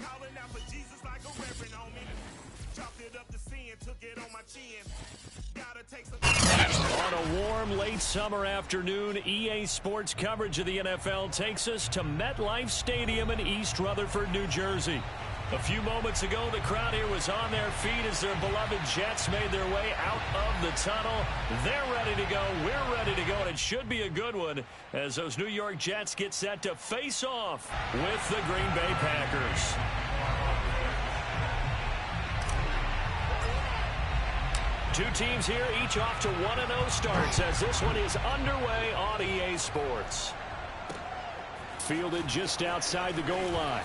calling out for Jesus like a reverend on me. Chopped it up to sin, took it on my chin. Gotta take some. On a warm late summer afternoon, EA Sports coverage of the NFL takes us to MetLife Stadium in East Rutherford, New Jersey. A few moments ago, the crowd here was on their feet as their beloved Jets made their way out of the tunnel. They're ready to go. We're ready to go, and it should be a good one as those New York Jets get set to face off with the Green Bay Packers. Two teams here, each off to 1-0 starts as this one is underway on EA Sports. Fielded just outside the goal line.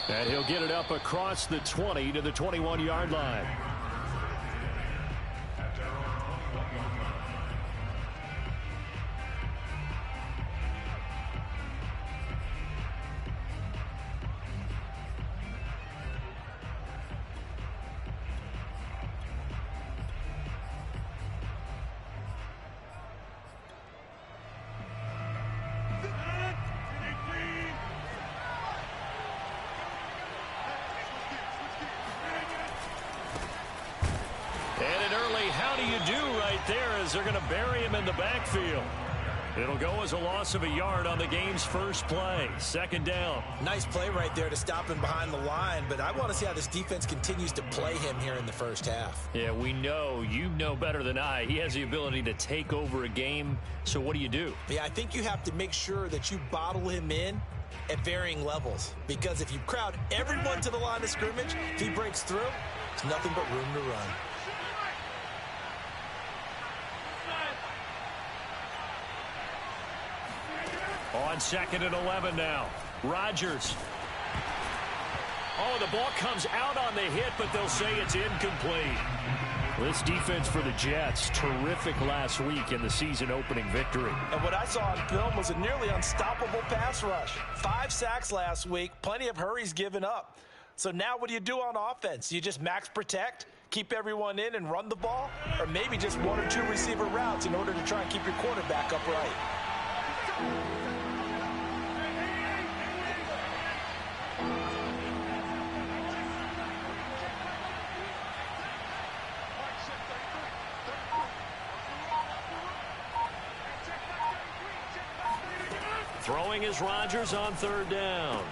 And he'll get it up across the 20 to the 21-yard line. They're going to bury him in the backfield. It'll go as a loss of a yard on the game's first play. Second down. Nice play right there to stop him behind the line, but I want to see how this defense continues to play him here in the first half. Yeah, we know. You know better than I. He has the ability to take over a game, so what do? Yeah, I think you have to make sure that you bottle him in at varying levels, because if you crowd everyone to the line of scrimmage, if he breaks through, it's nothing but room to run. On 2nd and 11 now. Rodgers. Oh, the ball comes out on the hit, but they'll say it's incomplete. This defense for the Jets, terrific last week in the season-opening victory. And what I saw on film was a nearly unstoppable pass rush. 5 sacks last week, plenty of hurries given up. So now what do you do on offense? You just max protect, keep everyone in and run the ball? Or maybe just 1 or 2 receiver routes in order to try and keep your quarterback upright? Throwing is Rodgers on 3rd down.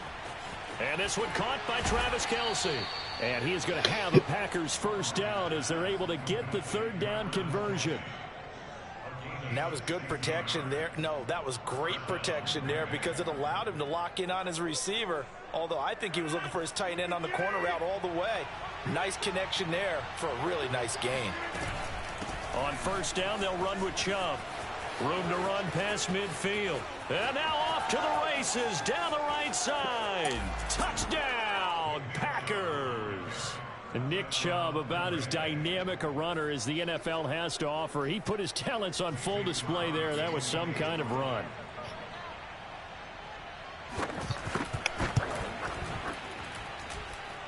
And this one caught by Travis Kelce. And he is going to have the Packers first down as they're able to get the 3rd down conversion. And that was good protection there. No, that was great protection there because it allowed him to lock in on his receiver. Although I think he was looking for his tight end on the corner route all the way. Nice connection there for a really nice gain. On 1st down, they'll run with Chubb. Room to run past midfield. And now off to the races down the right side. Touchdown, Packers. And Nick Chubb, about as dynamic a runner as the NFL has to offer. He put his talents on full display there. That was some kind of run.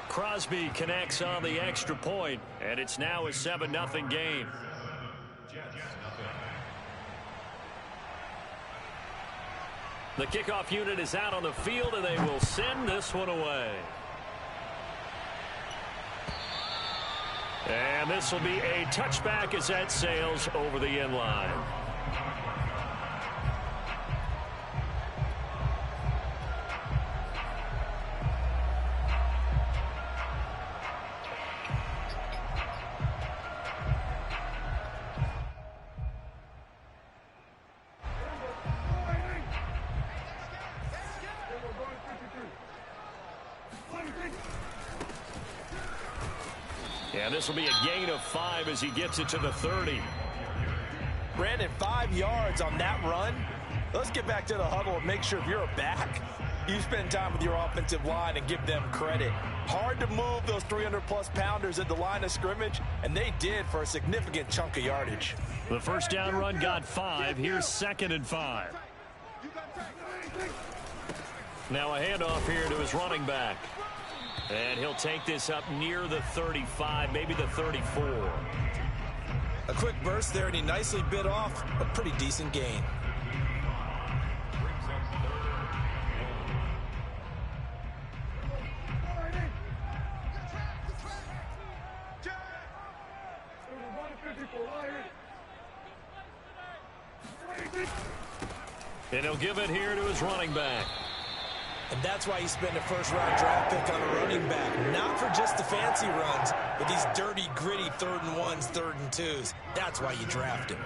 Crosby connects on the extra point, and it's now a 7-0 game. The kickoff unit is out on the field, and they will send this one away. And this will be a touchback as that sails over the end line. And this will be a gain of 5 as he gets it to the 30. Brandon, 5 yards on that run. Let's get back to the huddle and make sure if you're a back, you spend time with your offensive line and give them credit. Hard to move those 300-plus pounders at the line of scrimmage, and they did for a significant chunk of yardage. The first down run got 5. Here's 2nd and 5. Now a handoff here to his running back. And he'll take this up near the 35, maybe the 34. A quick burst there, and he nicely bit off a pretty decent gain. And he'll give it here to his running back. And that's why you spend a first-round draft pick on a running back. Not for just the fancy runs, but these dirty, gritty 3rd and 1s, 3rd and 2s. That's why you draft him.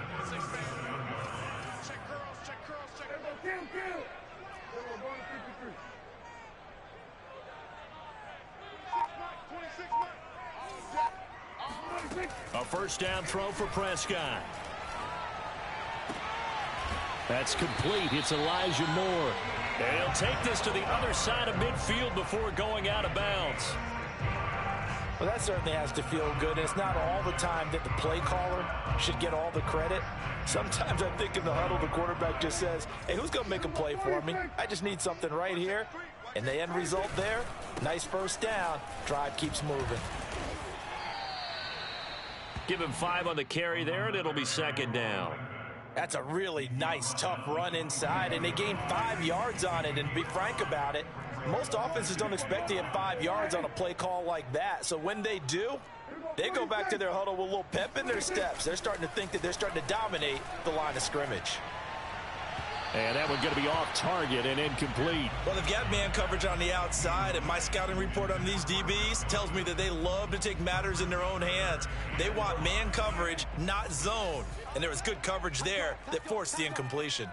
A first down throw for Prescott. That's complete. It's Elijah Moore. And he'll take this to the other side of midfield before going out of bounds. Well, that certainly has to feel good. And it's not all the time that the play caller should get all the credit. Sometimes I think in the huddle, the quarterback just says, hey, who's going to make a play for me? I just need something right here. And the end result there, nice first down. Drive keeps moving. Give him 5 on the carry there, and it'll be 2nd down. That's a really nice, tough run inside, and they gained 5 yards on it. And to be frank about it, most offenses don't expect to get 5 yards on a play call like that. So when they do, they go back to their huddle with a little pep in their steps. They're starting to think that they're starting to dominate the line of scrimmage. And that one's going to be off target and incomplete. Well, they've got man coverage on the outside, and my scouting report on these DBs tells me that they love to take matters in their own hands. They want man coverage, not zone. And there was good coverage there that forced the incompletion.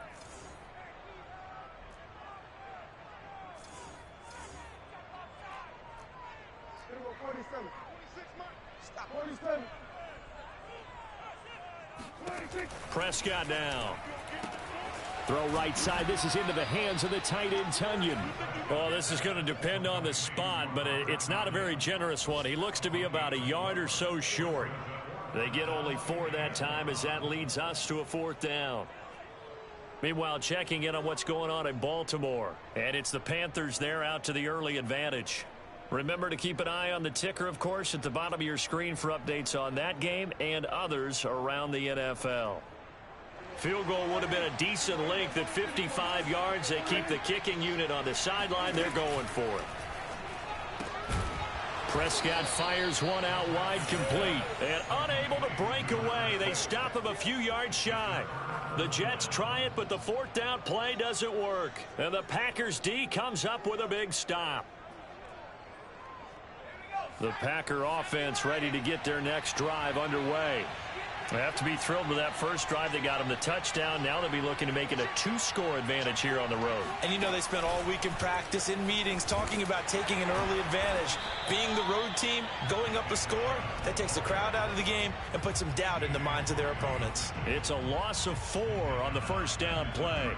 Prescott now. Throw right side. This is into the hands of the tight end, Tunyon. Well, this is going to depend on the spot, but it's not a very generous one. He looks to be about a yard or so short. They get only 4 that time as that leads us to a 4th down. Meanwhile, checking in on what's going on in Baltimore. And it's the Panthers there out to the early advantage. Remember to keep an eye on the ticker, of course, at the bottom of your screen for updates on that game and others around the NFL. Field goal would have been a decent length at 55 yards. They keep the kicking unit on the sideline. They're going for it. Prescott fires one out wide, complete. And unable to break away. They stop him a few yards shy. The Jets try it, but the 4th down play doesn't work. And the Packers D comes up with a big stop. The Packer offense ready to get their next drive underway. They have to be thrilled with that first drive. They got him the touchdown. Now they'll be looking to make it a 2-score advantage here on the road. And you know they spent all week in practice, in meetings, talking about taking an early advantage. Being the road team, going up a score, that takes the crowd out of the game and puts some doubt in the minds of their opponents. It's a loss of 4 on the first down play.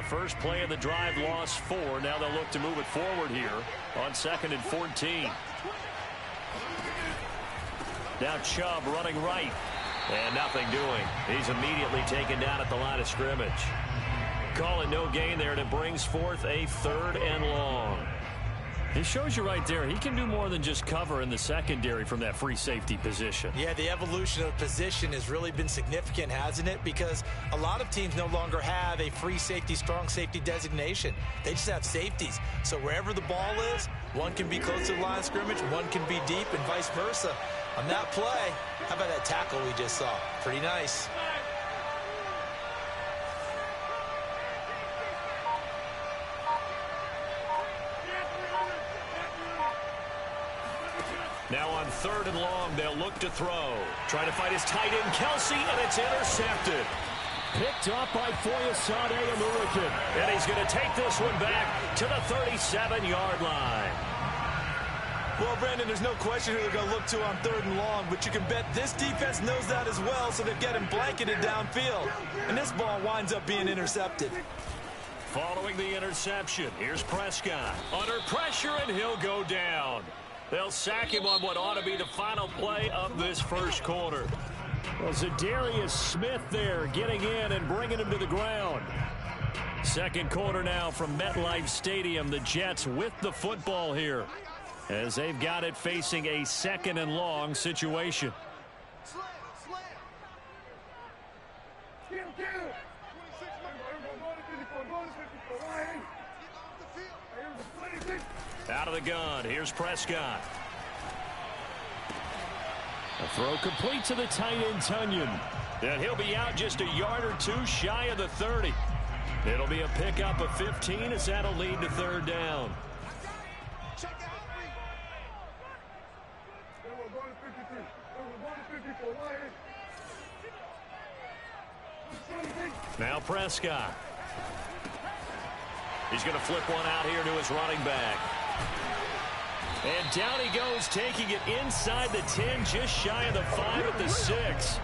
First play of the drive, lost 4. Now they'll look to move it forward here on 2nd and 14. Now Chubb running right. And nothing doing. He's immediately taken down at the line of scrimmage. Call it no gain there, and it brings forth a 3rd and long. He shows you right there, he can do more than just cover in the secondary from that free safety position. Yeah, the evolution of position has really been significant, hasn't it? Because a lot of teams no longer have a free safety, strong safety designation. They just have safeties. So wherever the ball is, one can be close to the line of scrimmage, one can be deep, and vice versa. On that play, how about that tackle we just saw? Pretty nice. Now on 3rd and long, they'll look to throw. Trying to find his tight end, Kelsey, and it's intercepted. Picked up by Foyesade Aluakin. And he's going to take this one back to the 37-yard line. Well, Brandon, there's no question who they're going to look to on 3rd and long, but you can bet this defense knows that as well, so they're getting blanketed downfield. And this ball winds up being intercepted. Following the interception, here's Prescott. Under pressure, and he'll go down. They'll sack him on what ought to be the final play of this first quarter. Well, Zadarius Smith there getting in and bringing him to the ground. Second quarter now from MetLife Stadium. The Jets with the football here as they've got it facing a 2nd and long situation. Out of the gun. Here's Prescott. A throw complete to the tight end, Tunyon. And he'll be out just a yard or two shy of the 30. It'll be a pickup of 15 as that'll lead to 3rd down. Now Prescott. He's going to flip one out here to his running back. And down he goes, taking it inside the 10, just shy of the 5 at the 6.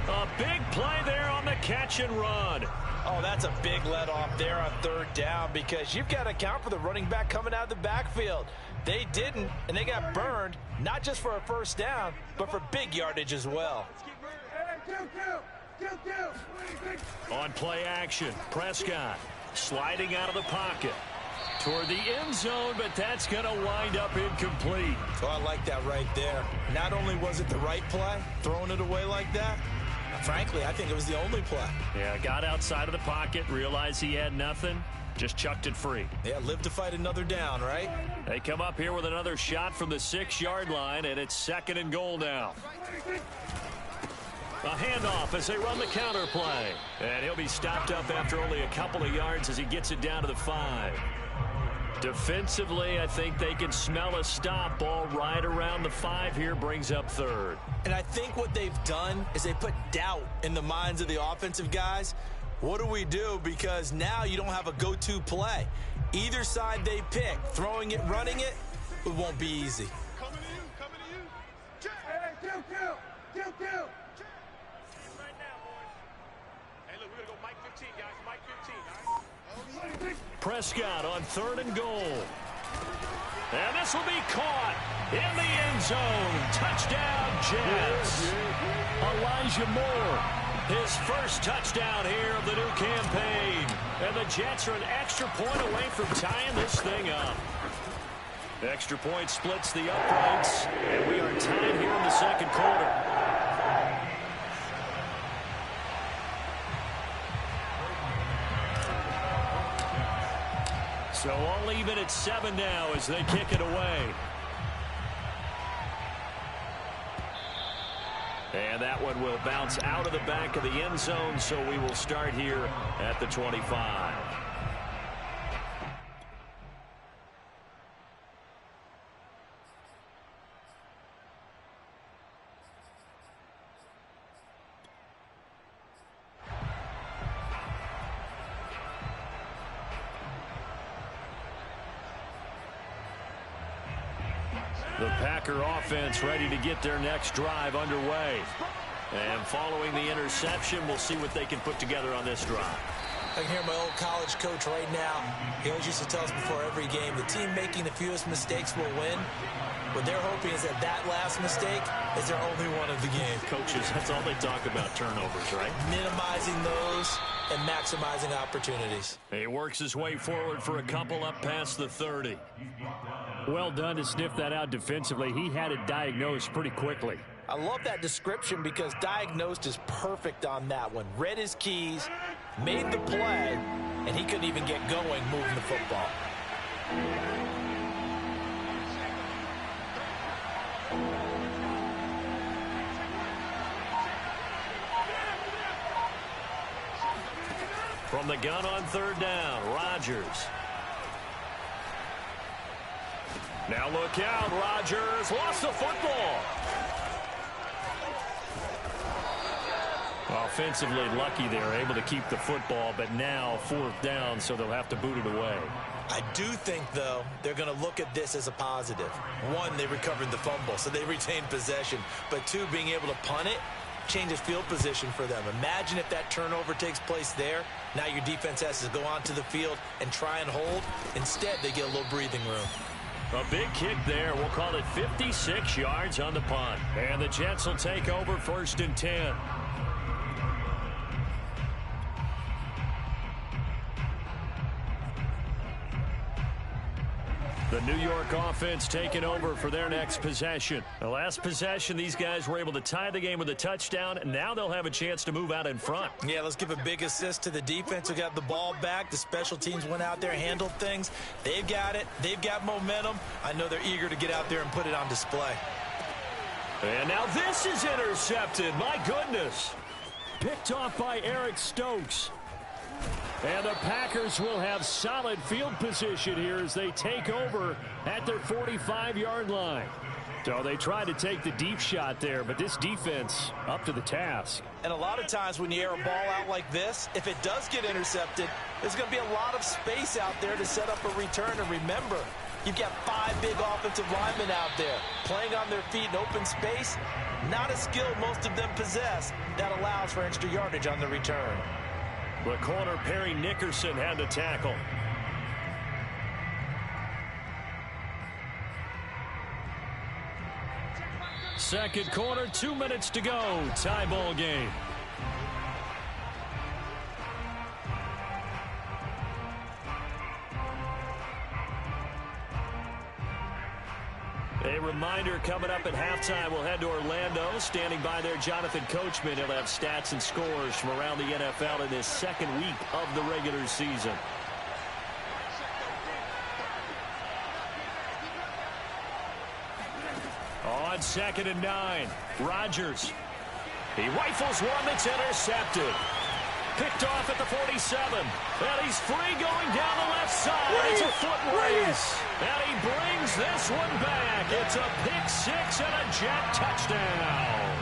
A big play there on the catch and run. Oh, that's a big let off there on 3rd down because you've got to account for the running back coming out of the backfield. They didn't, and they got burned, not just for a 1st down, but for big yardage as well. On play action, Prescott sliding out of the pocket toward the end zone, but that's going to wind up incomplete. So I like that right there. Not only was it the right play, throwing it away like that, frankly, I think it was the only play. Yeah, got outside of the pocket, realized he had nothing, just chucked it free. Yeah, live to fight another down, right? They come up here with another shot from the 6-yard line, and it's 2nd and goal now. A handoff as they run the counter play. And he'll be stopped up after only a couple of yards as he gets it down to the 5. Defensively, I think they can smell a stop. Ball right around the 5 here, brings up 3rd. And I think what they've done is they put doubt in the minds of the offensive guys. What do we do? Because now you don't have a go-to play. Either side they pick, throwing it, running it, it won't be easy. Coming to you, coming to you. Hey, kill. Right now, boys. Hey, look, we're going to go Mike 15, guys. Mike 15, all right? Prescott on 3rd and goal. And this will be caught in the end zone. Touchdown, Jets. Elijah Moore, his first touchdown here of the new campaign. And the Jets are an extra point away from tying this thing up. Extra point splits the uprights, and we are tied here in the 2nd quarter. So all even at 7 now as they kick it away. And that one will bounce out of the back of the end zone, so we will start here at the 25. The Packer offense ready to get their next drive underway. And following the interception, we'll see what they can put together on this drive. I can hear my old college coach right now. He always used to tell us before every game, the team making the fewest mistakes will win. What they're hoping is that last mistake is their only one of the game. Coaches, that's all they talk about, turnovers, right? Minimizing those and maximizing opportunities. He works his way forward for a couple up past the 30. Well done to sniff that out defensively. He had it diagnosed pretty quickly. I love that description because diagnosed is perfect on that one. Read his keys, made the play, and he couldn't even get going moving the football. From the gun on 3rd down, Rodgers. Now look out, Rodgers lost the football. Offensively lucky they're able to keep the football, but now 4th down, so they'll have to boot it away. I do think, though, they're going to look at this as a positive. One, they recovered the fumble, so they retained possession. But two, being able to punt it changes field position for them. Imagine if that turnover takes place there. Now your defense has to go onto the field and try and hold. Instead, they get a little breathing room. A big kick there. We'll call it 56 yards on the punt. And the Jets will take over 1st and 10. The New York offense taking over for their next possession. The last possession, these guys were able to tie the game with a touchdown, and now they'll have a chance to move out in front. Yeah, let's give a big assist to the defense who got the ball back. The special teams went out there, handled things. They've got it. They've got momentum. I know they're eager to get out there and put it on display. And now this is intercepted. My goodness. Picked off by Eric Stokes. And the Packers will have solid field position here as they take over at their 45-yard line. So they tried to take the deep shot there, but this defense up to the task. And a lot of times when you air a ball out like this, if it does get intercepted, there's going to be a lot of space out there to set up a return. And remember, you've got 5 big offensive linemen out there playing on their feet in open space. Not a skill most of them possess that allows for extra yardage on the return. The corner, Perry Nickerson, had the tackle. Second quarter, 2 minutes to go. Tie ball game. A reminder, coming up at halftime, we'll head to Orlando. Standing by there, Jonathan Coachman. He'll have stats and scores from around the NFL in this second week of the regular season. On 2nd and 9, Rodgers. He rifles one that's intercepted. Picked off at the 47. And he's free going down the left side. It's a foot race. And he brings this one back. It's a pick six and a Jet touchdown.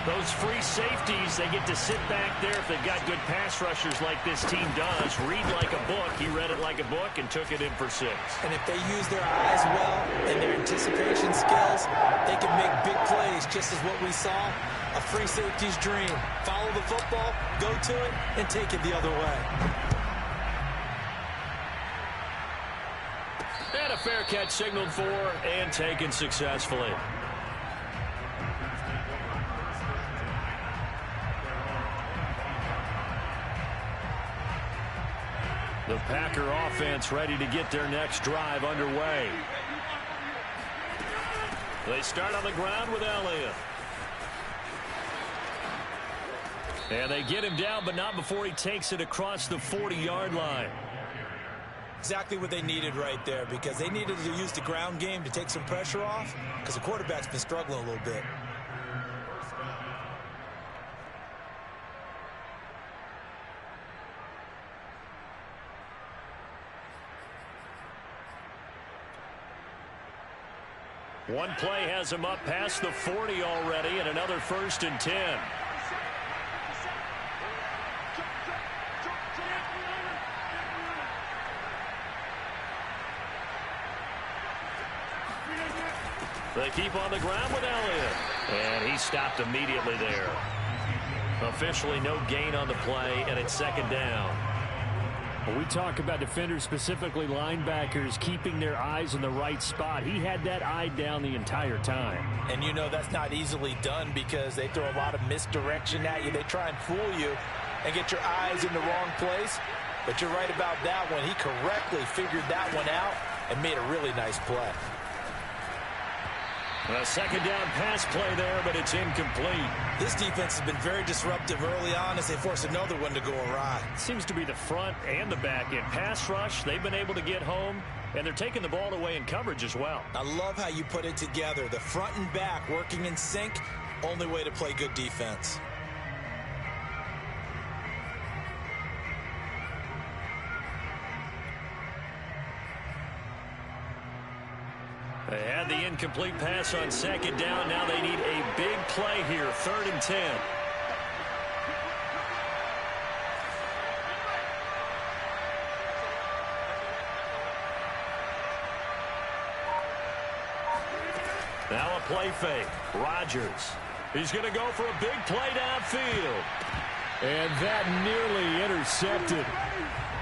Those free safeties, they get to sit back there if they've got good pass rushers like this team does. Read like a book. He read it like a book and took it in for 6. And if they use their eyes well and their anticipation skills, they can make big plays, just as what we saw. A free safety's dream. Follow the football, go to it, and take it the other way. And a fair catch signaled for and taken successfully. The Packer offense ready to get their next drive underway. They start on the ground with Elliott. And they get him down, but not before he takes it across the 40-yard line. Exactly what they needed right there, because they needed to use the ground game to take some pressure off, because the quarterback's been struggling a little bit. One play has him up past the 40 already, and another 1st and 10. They keep on the ground with Elliott. And he stopped immediately there. Officially no gain on the play, and it's 2nd down. When we talk about defenders, specifically linebackers, keeping their eyes in the right spot. He had that eye down the entire time. And you know that's not easily done because they throw a lot of misdirection at you. They try and fool you and get your eyes in the wrong place. But you're right about that one. He correctly figured that one out and made a really nice play. A 2nd down pass play there, but it's incomplete. This defense has been very disruptive early on as they force another one to go awry. Seems to be the front and the back end. Pass rush, they've been able to get home, and they're taking the ball away in coverage as well. I love how you put it together. The front and back working in sync, only way to play good defense. They had the incomplete pass on 2nd down. Now they need a big play here, 3rd and 10. Now a play fake. Rodgers. He's going to go for a big play downfield. And that nearly intercepted.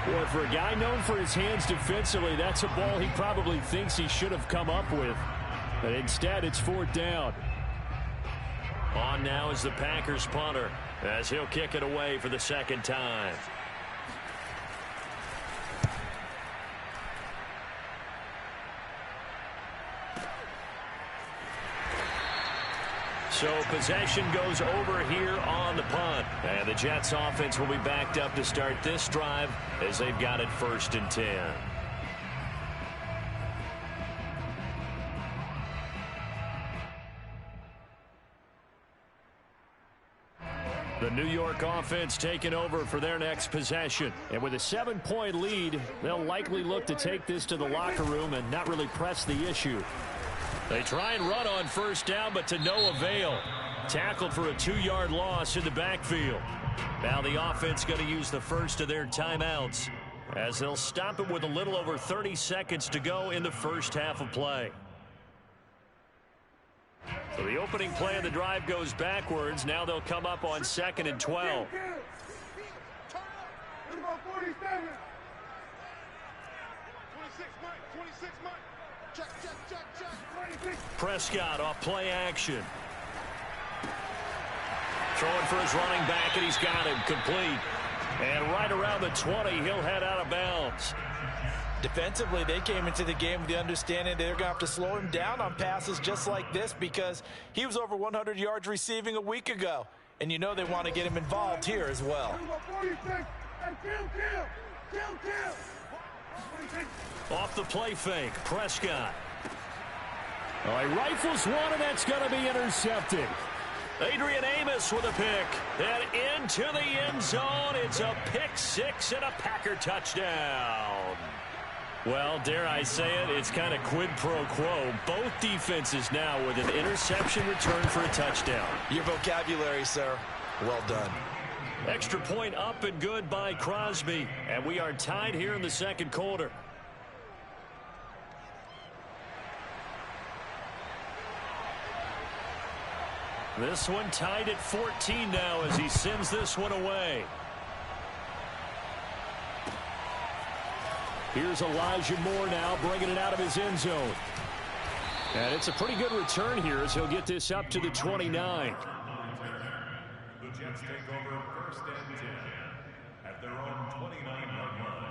Boy, for a guy known for his hands defensively, that's a ball he probably thinks he should have come up with. But instead, it's 4th down. On now is the Packers punter, as he'll kick it away for the 2nd time. So possession goes over here on the punt. And the Jets offense will be backed up to start this drive as they've got it 1st and 10. The New York offense taking over for their next possession. And with a 7-point lead, they'll likely look to take this to the locker room and not really press the issue. They try and run on 1st down, but to no avail. Tackled for a 2-yard loss in the backfield. Now the offense going to use the first of their timeouts as they'll stop it with a little over 30 seconds to go in the first half of play. So the opening play of the drive goes backwards. Now they'll come up on 2nd and 12. Prescott off play action. Throwing for his running back, and he's got him complete. And right around the 20, he'll head out of bounds. Defensively, they came into the game with the understanding they're going to have to slow him down on passes just like this because he was over 100 yards receiving a week ago. And you know they want to get him involved here as well. Off the play fake, Prescott. Oh, he rifles one, and that's going to be intercepted. Adrian Amos with a pick. And into the end zone. It's a pick six and a Packer touchdown. Well, dare I say it, it's kind of quid pro quo. Both defenses now with an interception return for a touchdown. Your vocabulary, sir. Well done. Extra point up and good by Crosby. And we are tied here in the 2nd quarter. This one tied at 14 now as he sends this one away. Here's Elijah Moore now bringing it out of his end zone. And it's a pretty good return here as he'll get this up to the 29. The Jets take over 1st and 10 at their own 29-yard line.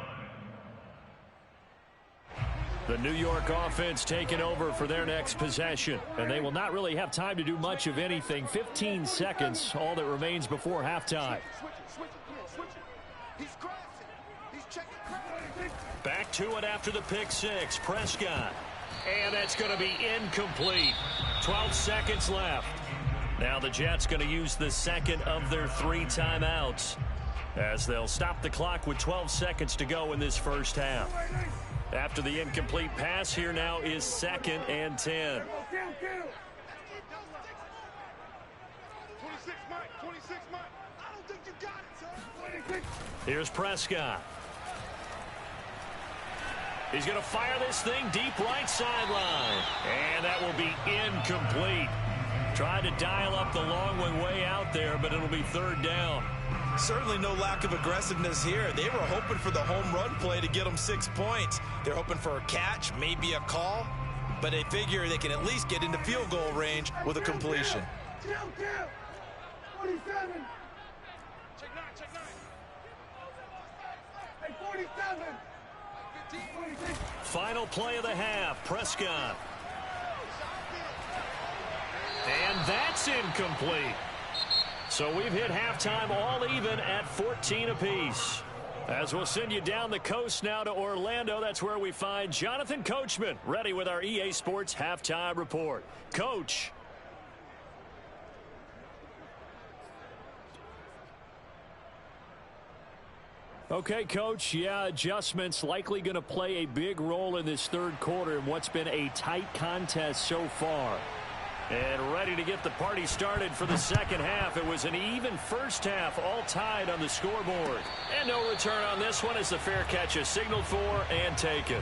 The New York offense taking over for their next possession. And they will not really have time to do much of anything. 15 seconds, all that remains before halftime. Back to it after the pick six. Prescott. And that's going to be incomplete. 12 seconds left. Now the Jets going to use the 2nd of their 3 timeouts as they'll stop the clock with 12 seconds to go in this first half. After the incomplete pass, here now is 2nd and 10. Here's Prescott. He's going to fire this thing deep right sideline. And that will be incomplete. Tried to dial up the long one way out there, but it'll be 3rd down. Certainly no lack of aggressiveness here. They were hoping for the home run play to get them 6 points. They're hoping for a catch, maybe a call, but they figure they can at least get into field goal range with a completion. Final play of the half, Prescott. And that's incomplete. So we've hit halftime all even at 14 apiece. As we'll send you down the coast now to Orlando, that's where we find Jonathan Coachman ready with our EA Sports halftime report. Coach. Okay, Coach, yeah, adjustments likely going to play a big role in this 3rd quarter in what's been a tight contest so far. And ready to get the party started for the 2nd half. It was an even first half, all tied on the scoreboard. And no return on this one as the fair catch is signaled for and taken.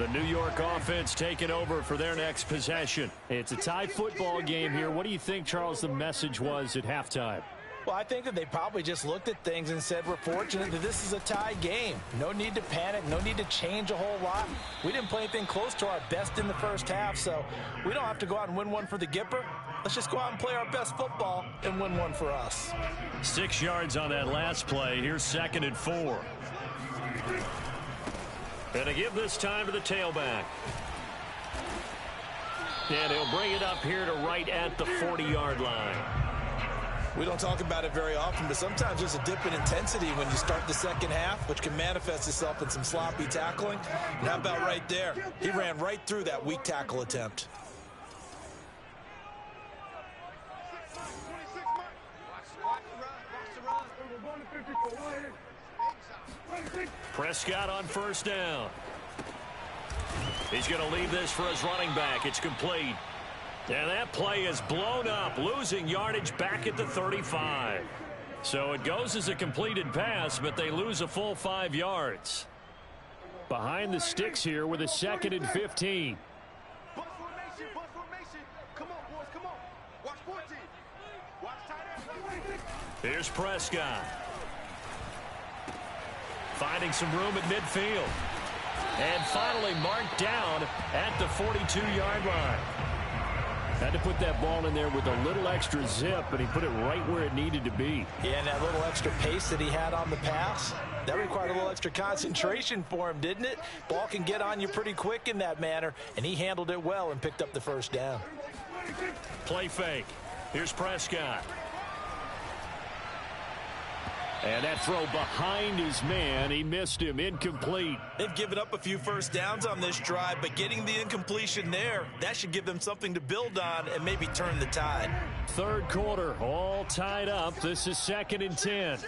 The New York offense taking over for their next possession. It's a tie football game here. What do you think, Charles, the message was at halftime? Well, I think that they probably just looked at things and said, we're fortunate that this is a tie game. No need to panic. No need to change a whole lot. We didn't play anything close to our best in the first half, so we don't have to go out and win one for the Gipper. Let's just go out and play our best football and win one for us. 6 yards on that last play. Here's 2nd and 4. Gonna give this time to the tailback. And he'll bring it up here to right at the 40-yard line. We don't talk about it very often, but sometimes there's a dip in intensity when you start the second half, which can manifest itself in some sloppy tackling. And how about right there? He ran right through that weak tackle attempt. Prescott on 1st down. He's going to leave this for his running back. It's complete. And that play is blown up, losing yardage back at the 35. So it goes as a completed pass, but they lose a full 5 yards. Behind the sticks here with a 2nd and 15. Bus formation, bus formation. Come on, boys, come on. Watch 14. Watch tight end. Here's Prescott. Finding some room at midfield. And finally marked down at the 42-yard line. Had to put that ball in there with a little extra zip, and he put it right where it needed to be. Yeah, and that little extra pace that he had on the pass, that required a little extra concentration for him, didn't it? Ball can get on you pretty quick in that manner, and he handled it well and picked up the 1st down. Play fake. Here's Prescott. And that throw behind his man, he missed him, incomplete. They've given up a few 1st downs on this drive, but getting the incompletion there, that should give them something to build on and maybe turn the tide. 3rd quarter, all tied up. This is 2nd and 10.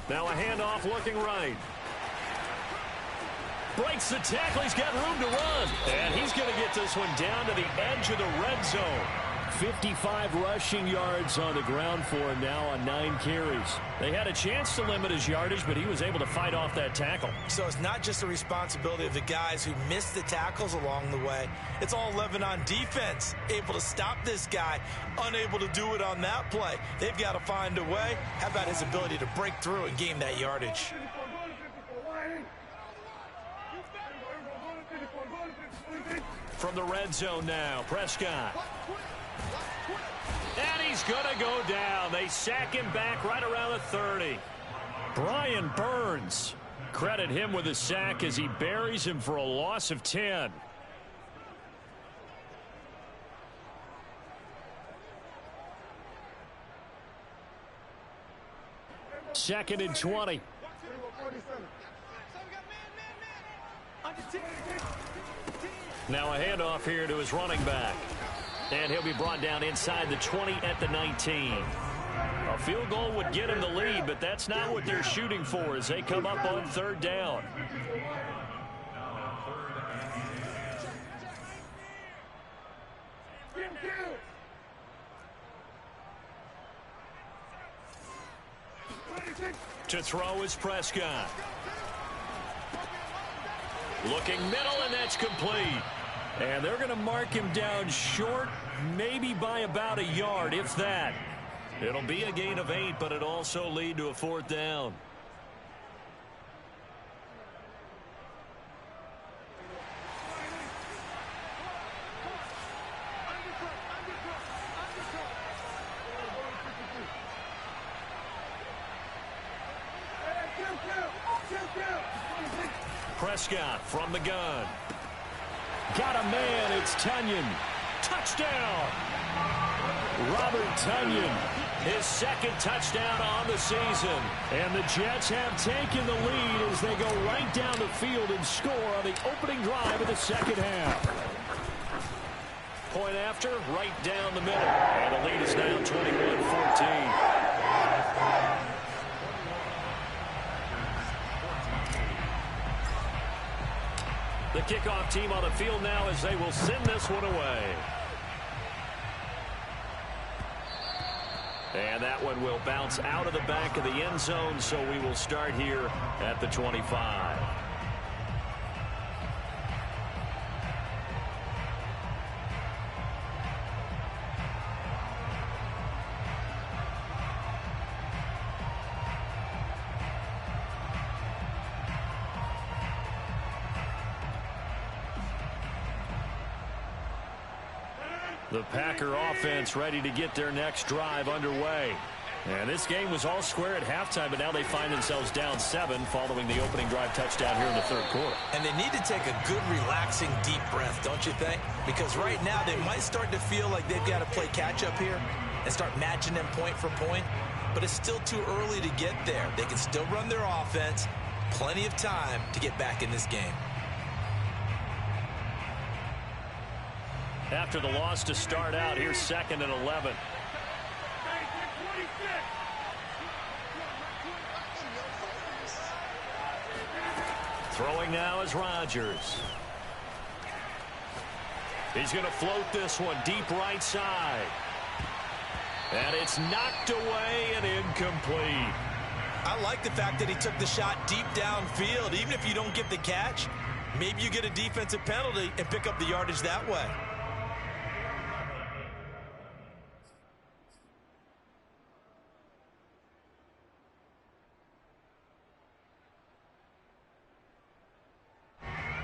Now a handoff looking right. Breaks the tackle. He's got room to run. And he's going to get this one down to the edge of the red zone. 55 rushing yards on the ground for him now on 9 carries. They had a chance to limit his yardage, but he was able to fight off that tackle. So it's not just the responsibility of the guys who missed the tackles along the way. It's all 11 on defense, able to stop this guy, unable to do it on that play. They've got to find a way. How about his ability to break through and gain that yardage? From the red zone now, Prescott. And he's going to go down. They sack him back right around the 30. Brian Burns. Credit him with a sack as he buries him for a loss of 10. Second and 20. Now a handoff here to his running back. And he'll be brought down inside the 20 at the 19. A field goal would get him the lead, but that's not what they're shooting for as they come up on 3rd down. To throw is Prescott. Looking middle, and that's complete. And they're going to mark him down short, maybe by about a yard, if that. It'll be a gain of 8, but it'll also lead to a 4th down. Prescott from the gun. Got a man. It's Tunyon. Touchdown! Robert Tunyon. His 2nd touchdown on the season. And the Jets have taken the lead as they go right down the field and score on the opening drive of the 2nd half. Point after, right down the middle. And the lead is now 21-14. The kickoff team on the field now as they will send this one away. And that one will bounce out of the back of the end zone, so we will start here at the 25. The Packer offense ready to get their next drive underway. And this game was all square at halftime, but now they find themselves down 7 following the opening drive touchdown here in the third quarter. And they need to take a good, relaxing, deep breath, don't you think? Because right now they might start to feel like they've got to play catch-up here and start matching them point for point. But it's still too early to get there. They can still run their offense. Plenty of time to get back in this game. After the loss to start out, here's 2nd and 11. Throwing now is Rodgers. He's going to float this one deep right side. And it's knocked away and incomplete. I like the fact that he took the shot deep downfield. Even if you don't get the catch, maybe you get a defensive penalty and pick up the yardage that way.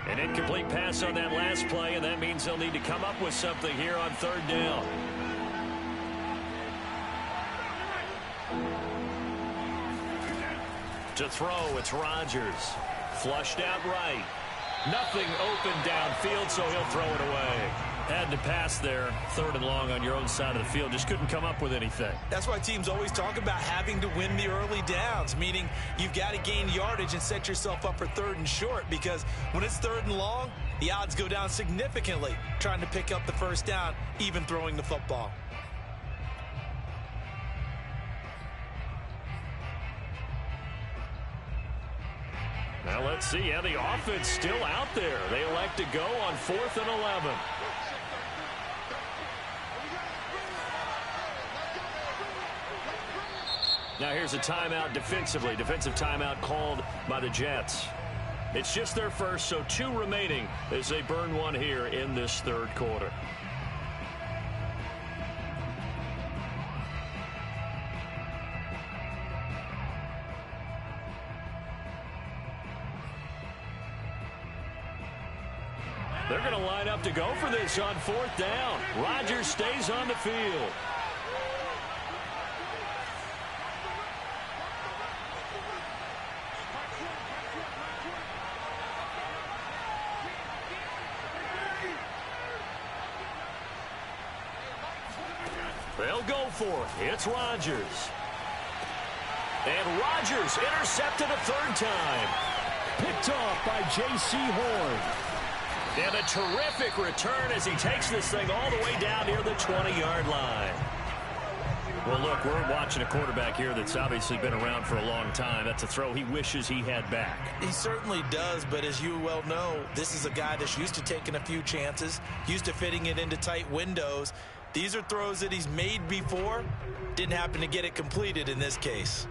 An incomplete pass on that last play, and that means they'll need to come up with something here on 3rd down. To throw, it's Rodgers. Flushed out right. Nothing open downfield, so he'll throw it away. Had to pass there, 3rd and long on your own side of the field. Just couldn't come up with anything. That's why teams always talk about having to win the early downs, meaning you've got to gain yardage and set yourself up for 3rd and short, because when it's 3rd and long, the odds go down significantly trying to pick up the first down, even throwing the football. Now let's see. Yeah, the offense still out there. They elect to go on 4th and 11. Now here's a timeout defensively. Defensive timeout called by the Jets. It's just their first, so 2 remaining as they burn one here in this 3rd quarter. They're going to line up to go for this on 4th down. Rodgers stays on the field. They'll go for it. It's Rodgers. And Rodgers intercepted a 3rd time. Picked off by J.C. Horn. And a terrific return as he takes this thing all the way down near the 20-yard line. Well, look, we're watching a quarterback here that's obviously been around for a long time. That's a throw he wishes he had back. He certainly does, but as you well know, this is a guy that's used to taking a few chances, used to fitting it into tight windows. These are throws that he's made before. Didn't happen to get it completed in this case.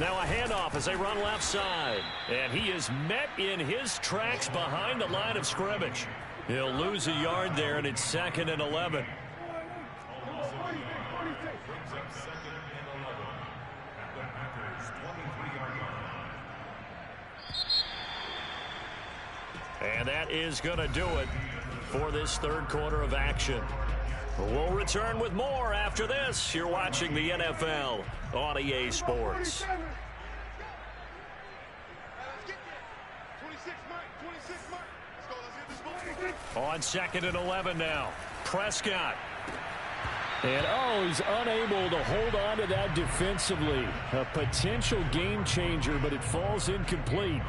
Now a handoff as they run left side. And he is met in his tracks behind the line of scrimmage. He'll lose a yard there, and it's 2nd and 11. And that is going to do it for this 3rd quarter of action. We'll return with more after this. You're watching the NFL on EA Sports. On 2nd and 11 now. Prescott. And, he's unable to hold on to that defensively. A potential game changer, but it falls incomplete.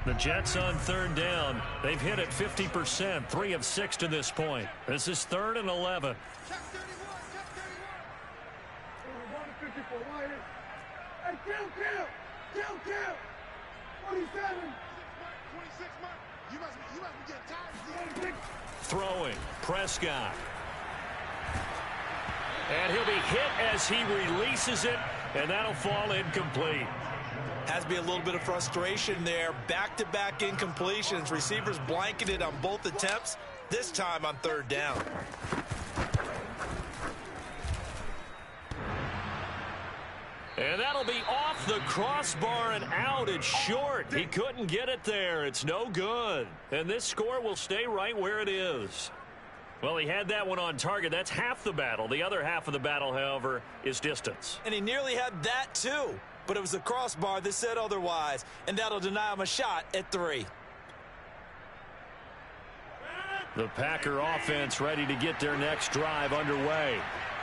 The Jets on third down. They've hit it 50%, 3 of 6 to this point. This is 3rd and 11. Check 31, check 31. Hey, kill. 27. 26 months. You must be getting tired. Throwing. Prescott. And he'll be hit as he releases it, and that'll fall incomplete. Has to be a little bit of frustration there. Back-to-back incompletions. Receivers blanketed on both attempts, this time on third down. And that'll be off the crossbar and out. It's short. He couldn't get it there. It's no good. And this score will stay right where it is. Well, he had that one on target. That's half the battle. The other half of the battle, however, is distance. And he nearly had that, too. But it was the crossbar that said otherwise. And that'll deny him a shot at 3. The Packer offense ready to get their next drive underway.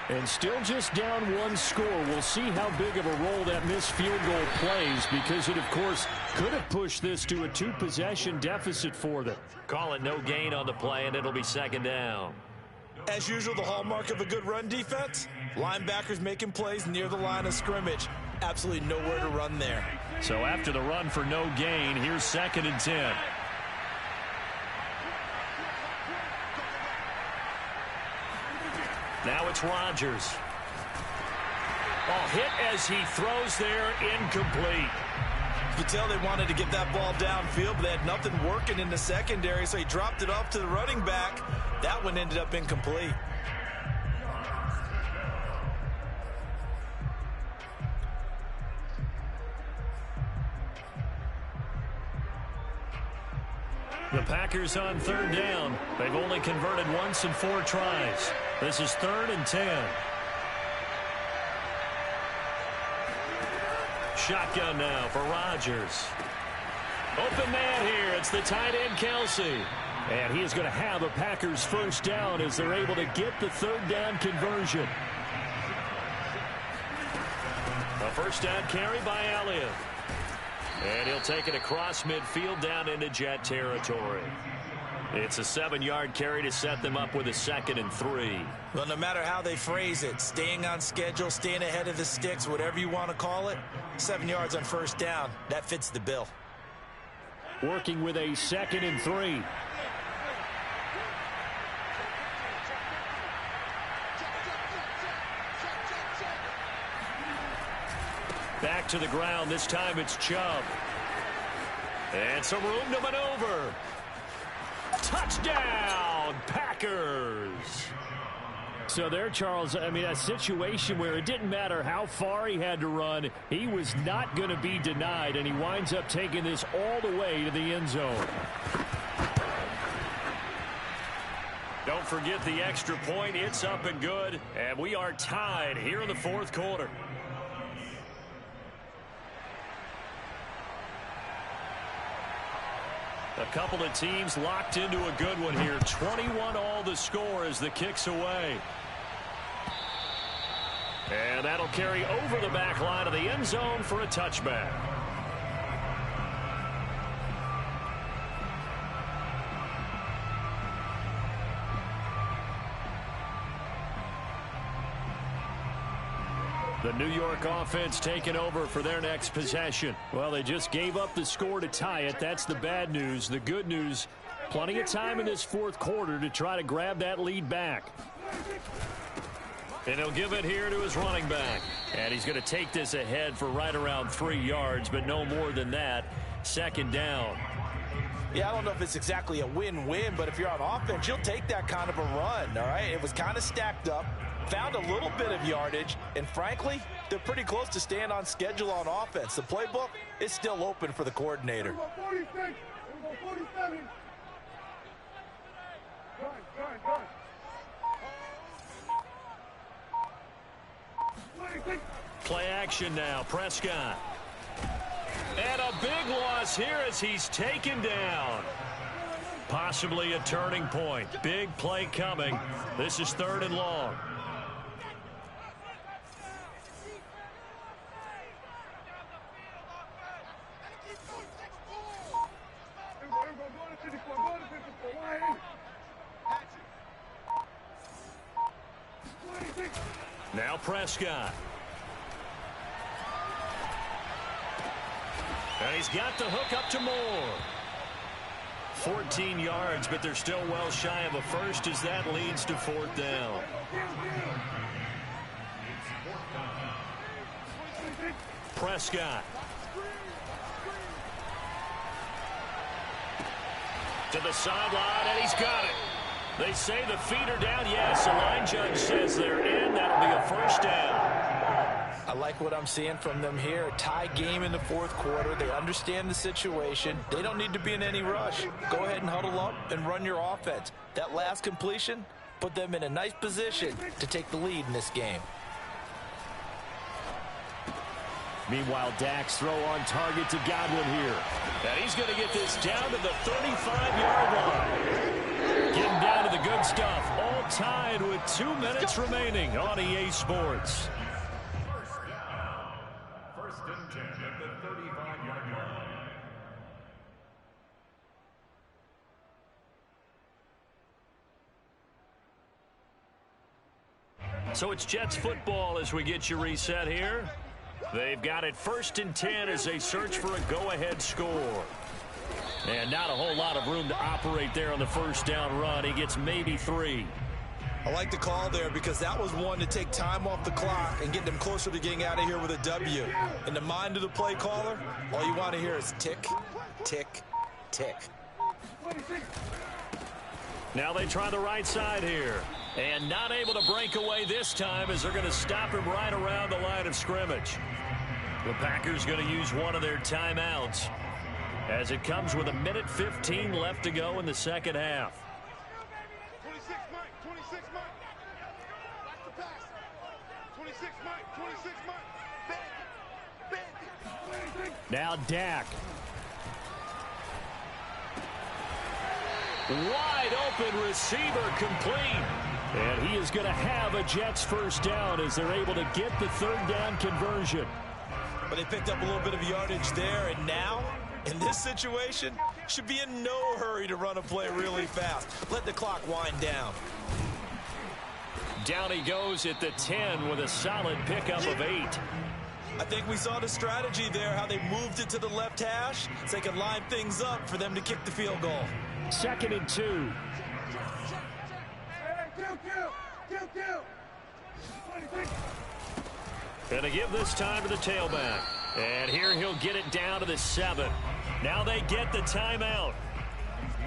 And still just down 1 score. We'll see how big of a role that missed field goal plays, because it, of course, could have pushed this to a 2-possession deficit for them. Call it no gain on the play, and it'll be 2nd down. As usual, the hallmark of a good run defense, linebackers making plays near the line of scrimmage. Absolutely nowhere to run there. So after the run for no gain, here's 2nd and 10. Now it's Rodgers. Hit as he throws there, incomplete. You could tell they wanted to get that ball downfield, but they had nothing working in the secondary, so he dropped it off to the running back. That one ended up incomplete. The Packers on third down. They've only converted once in 4 tries. This is 3rd and 10. Shotgun now for Rodgers. Open man here. It's the tight end, Kelsey. And he is going to have a Packers first down as they're able to get the 3rd down conversion. A first down carry by Elliott. And he'll take it across midfield down into Jet territory. It's a 7-yard carry to set them up with a 2nd and 3. Well, no matter how they phrase it, staying on schedule, staying ahead of the sticks, whatever you want to call it, 7 yards on first down, that fits the bill. Working with a 2nd and 3. Back to the ground. This time it's Chubb. And some room to maneuver. Touchdown, Packers. So there, Charles, I mean, a situation where it didn't matter how far he had to run, he was not going to be denied, and he winds up taking this all the way to the end zone. Don't forget the extra point. It's up and good, and we are tied here in the 4th quarter. A couple of teams locked into a good one here. 21 all the score as the kick's away. And that'll carry over the back line of the end zone for a touchback. The New York offense taking over for their next possession. Well, they just gave up the score to tie it. That's the bad news. The good news, plenty of time in this 4th quarter to try to grab that lead back. And he'll give it here to his running back. And he's going to take this ahead for right around 3 yards, but no more than that. 2nd down. Yeah, I don't know if it's exactly a win-win, but if you're on offense, you'll take that kind of a run, all right? It was kind of stacked up, found a little bit of yardage, and frankly, they're pretty close to staying on schedule on offense. The playbook is still open for the coordinator. 46, 47. Play action now. Prescott. And a big loss here as he's taken down. Possibly a turning point. Big play coming. This is 3rd and long. Now Prescott. And he's got the hook up to Moore. 14 yards, but they're still well shy of a first as that leads to 4th down. Prescott. To the sideline, and he's got it. They say the feet are down. Yes, the line judge says they're in. That'll be a first down. I like what I'm seeing from them here. Tie game in the 4th quarter. They understand the situation. They don't need to be in any rush. Go ahead and huddle up and run your offense. That last completion put them in a nice position to take the lead in this game. Meanwhile, Dak's throw on target to Godwin here. And he's going to get this down to the 35-yard line. Getting down to the good stuff. All tied with 2 minutes remaining on EA Sports. First and 10 at the 35-yard line. So it's Jets football as we get you reset here. They've got it 1st and 10 as they search for a go-ahead score. And not a whole lot of room to operate there on the first down run. He gets maybe 3. I like the call there because that was one to take time off the clock and get them closer to getting out of here with a W. In the mind of the play caller, all you want to hear is tick, tick, tick. Now they try the right side here. And not able to break away this time as they're going to stop him right around the line of scrimmage. The Packers going to use one of their timeouts as it comes with 1:15 left to go in the second half. 26 Mike, 26 Mike. Watch the pass. 26 Mike, 26 Mike. Bandit. Now Dak. Wide open receiver complete. And he is going to have a Jets first down as they're able to get the 3rd down conversion. But they picked up a little bit of yardage there, and now, in this situation, should be in no hurry to run a play really fast. Let the clock wind down. Down he goes at the 10 with a solid pickup of 8. I think we saw the strategy there, how they moved it to the left hash so they could line things up for them to kick the field goal. 2nd and 2. Gonna give this time to the tailback. And here he'll get it down to the 7. Now they get the timeout.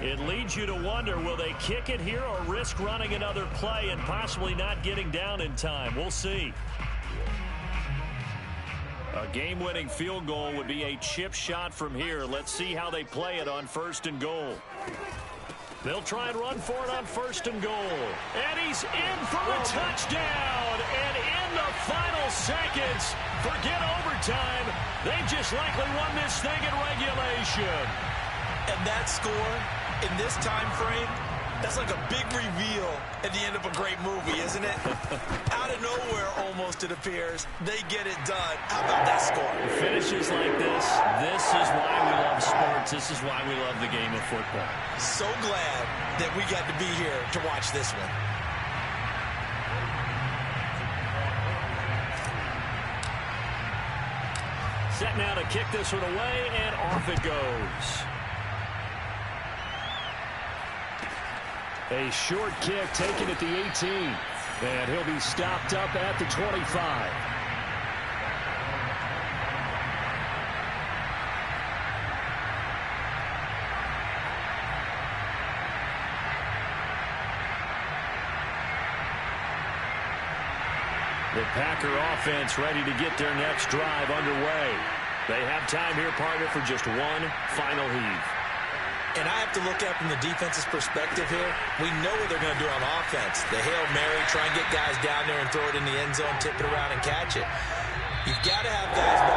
It leads you to wonder, will they kick it here or risk running another play and possibly not getting down in time? We'll see. A game-winning field goal would be a chip shot from here. Let's see how they play it on 1st and goal. They'll try and run for it on 1st and goal. And he's in for a touchdown. And in the final seconds, forget overtime. They just likely won this thing in regulation. And that score in this time frame, that's like a big reveal at the end of a great movie, isn't it? Out of nowhere, almost, it appears, they get it done. How about that score? Finishes like this is why we love sports. This is why we love the game of football. So glad that we got to be here to watch this one. Set now to kick this one away, and off it goes. A short kick taken at the 18. And he'll be stopped up at the 25. The Packer offense ready to get their next drive underway. They have time here, partner, for just one final heave. And I have to look at from the defense's perspective here. We know what they're going to do on offense. The Hail Mary, try and get guys down there and throw it in the end zone, tip it around and catch it. You've got to have guys back